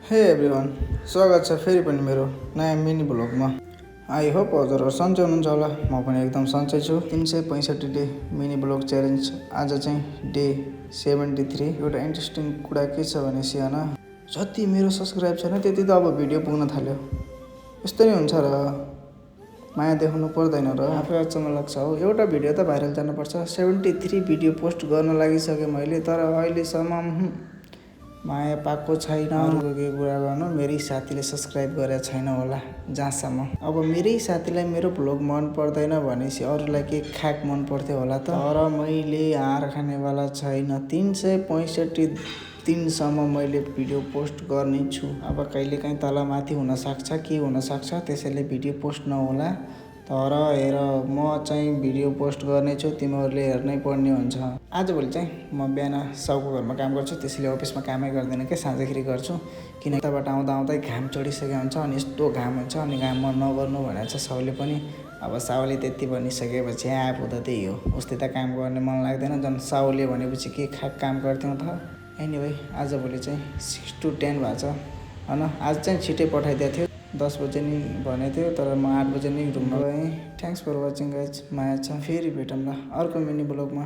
हे एभ्रिवान, स्वागत छ फेरि पनि मेरो नयाँ मिनी ब्लगमा। आई होप हजुरहरू सन्चै हुनुहुन्छ होला। म पनि एकदम सन्चै छु। 365 डे मिनी ब्लग च्यालेन्ज आज चाहिँ डे 73। एउटा इन्ट्रेस्टिङ कुरा के छ भनेपछि होइन, जति मेरो सब्सक्राइब छैन त्यति त अब भिडियो पुग्न थाल्यो। यस्तो नै हुन्छ र, माया देखाउनु पर्दैन र। आफै अचम्म लाग्छ हो, एउटा भिडियो त भाइरल जानुपर्छ। 73 भिडियो पोस्ट गर्न लागिसकेँ मैले, तर अहिलेसम्म माया पाएको छैन। अरूको के कुरा गर्नु, मेरै साथीले सब्सक्राइब गरेको छैन होला जहाँसम्म। अब मेरै साथीलाई मेरो भ्लग मन पर्दैन भनेपछि अरूलाई के खाक मन पर्थ्यो होला त। तर मैले हार खानेवाला छैन। 365 दिनसम्म मैले भिडियो पोस्ट गर्ने छु। अब कहिलेकाहीँ तलमाथि हुनसक्छ, के हुनसक्छ, त्यसैले भिडियो पोस्ट नहोला। तर हेर, म चाहिँ भिडियो पोस्ट गर्नेछु, तिमीहरूले हेर्नै पर्ने हुन्छ। आजभोलि चाहिँ म बिहान साउको घरमा काम गर्छु, त्यसैले अफिसमा कामै गर्दैन क्या, साँझखेरि गर्छु। किन यताबाट आउँदा आउँदै घाम चढिसकेको हुन्छ, अनि यस्तो घाम हुन्छ, अनि घाममा नगर्नु भनेको छ साउले पनि। अब साउले त्यति भनिसकेपछि आफू त त्यही हो, उस्तै त काम गर्ने मन लाग्दैन। झन् साउले भनेपछि के खाक काम गर्थ्यौँ त। एनिवे, आजभोलि चाहिँ 6 to 10 भएको छ होइन। आज चाहिँ छिटै पठाइदिएको थियो, 10 बजे नि भनेको थियो, तर म 8 बजे नै रुममा गएँ। Thanks for watching guys. माया छ, फेरि भेटौँला अर्को मिनी ब्लगमा।